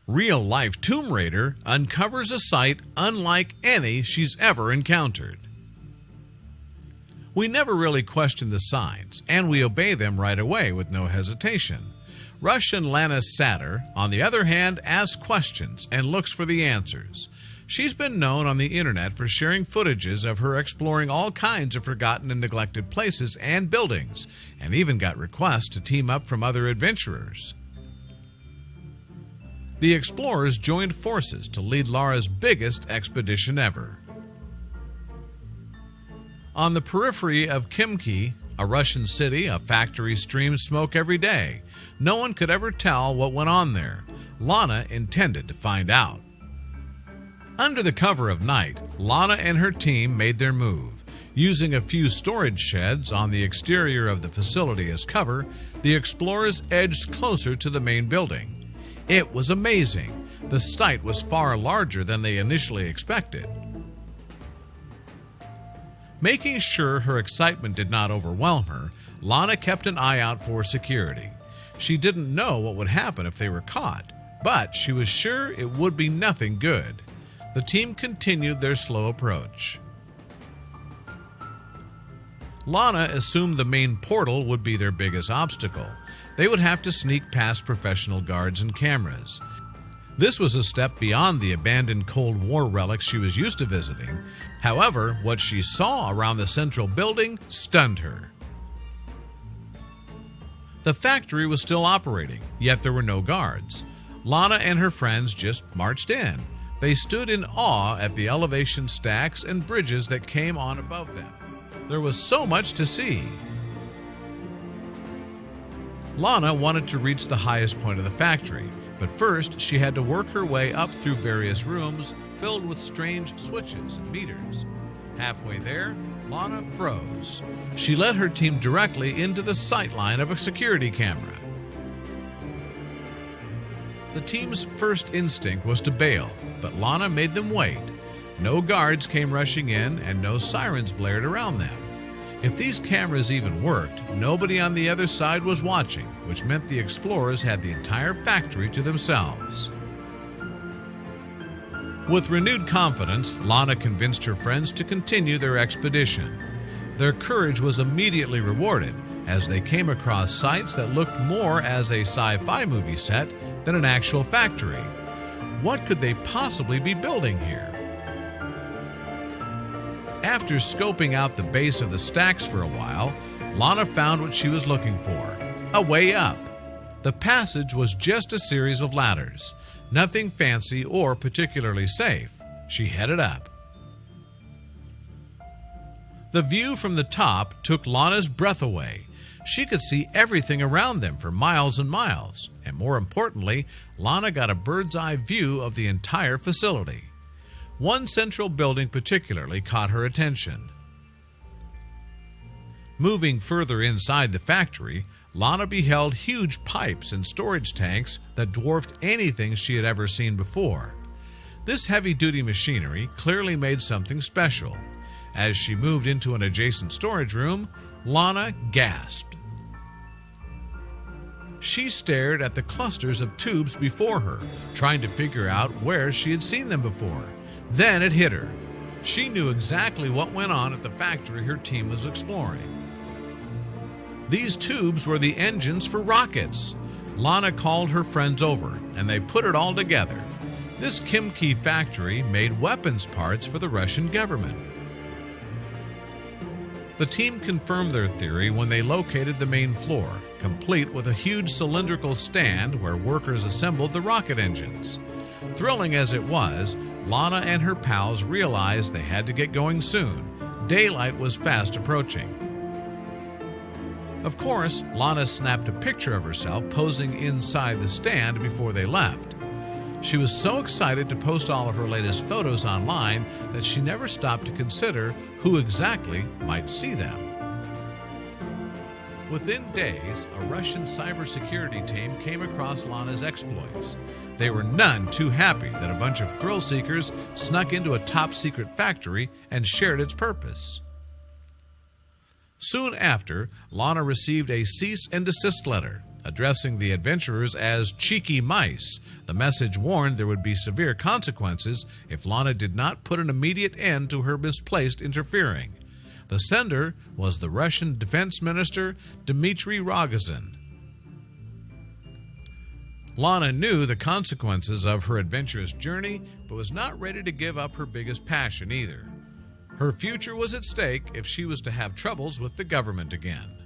Real-life Tomb Raider uncovers a sight unlike any she's ever encountered. We never really question the signs, and we obey them right away with no hesitation. Russian Lana Sator, on the other hand, asks questions and looks for the answers. She's been known on the internet for sharing footages of her exploring all kinds of forgotten and neglected places and buildings, and even got requests to team up from other adventurers. The explorers joined forces to lead Lara's biggest expedition ever. On the periphery of Khimki, a Russian city, a factory streamed smoke every day. No one could ever tell what went on there. Lana intended to find out. Under the cover of night, Lana and her team made their move. Using a few storage sheds on the exterior of the facility as cover, the explorers edged closer to the main building. It was amazing. The site was far larger than they initially expected. Making sure her excitement did not overwhelm her, Lana kept an eye out for security. She didn't know what would happen if they were caught, but she was sure it would be nothing good. The team continued their slow approach. Lana assumed the main portal would be their biggest obstacle. They would have to sneak past professional guards and cameras. This was a step beyond the abandoned Cold War relics she was used to visiting. However, what she saw around the central building stunned her. The factory was still operating, yet there were no guards. Lana and her friends just marched in. They stood in awe at the elevation stacks and bridges that came on above them. There was so much to see. Lana wanted to reach the highest point of the factory, but first she had to work her way up through various rooms filled with strange switches and meters. Halfway there, Lana froze. She led her team directly into the sightline of a security camera. The team's first instinct was to bail, but Lana made them wait. No guards came rushing in and no sirens blared around them. If these cameras even worked, nobody on the other side was watching, which meant the explorers had the entire factory to themselves. With renewed confidence, Lana convinced her friends to continue their expedition. Their courage was immediately rewarded as they came across sites that looked more as a sci-fi movie set than an actual factory. What could they possibly be building here? After scoping out the base of the stacks for a while, Lana found what she was looking for, a way up. The passage was just a series of ladders, nothing fancy or particularly safe. She headed up. The view from the top took Lana's breath away. She could see everything around them for miles and miles, and more importantly, Lana got a bird's-eye view of the entire facility. One central building particularly caught her attention. Moving further inside the factory, Lana beheld huge pipes and storage tanks that dwarfed anything she had ever seen before. This heavy-duty machinery clearly made something special. As she moved into an adjacent storage room, Lana gasped. She stared at the clusters of tubes before her, trying to figure out where she had seen them before. Then it hit her. She knew exactly what went on at the factory her team was exploring. These tubes were the engines for rockets. Lana called her friends over, and they put it all together. This Khimki factory made weapons parts for the Russian government. The team confirmed their theory when they located the main floor, complete with a huge cylindrical stand where workers assembled the rocket engines. Thrilling as it was, Lana and her pals realized they had to get going soon. Daylight was fast approaching. Of course, Lana snapped a picture of herself posing inside the stand before they left. She was so excited to post all of her latest photos online that she never stopped to consider who exactly might see them. Within days, a Russian cybersecurity team came across Lana's exploits. They were none too happy that a bunch of thrill-seekers snuck into a top-secret factory and shared its purpose. Soon after, Lana received a cease and desist letter, addressing the adventurers as cheeky mice, The message warned there would be severe consequences if Lana did not put an immediate end to her misplaced interfering. The sender was the Russian Defense Minister Dmitry Rogozin. Lana knew the consequences of her adventurous journey, but was not ready to give up her biggest passion either. Her future was at stake if she was to have troubles with the government again.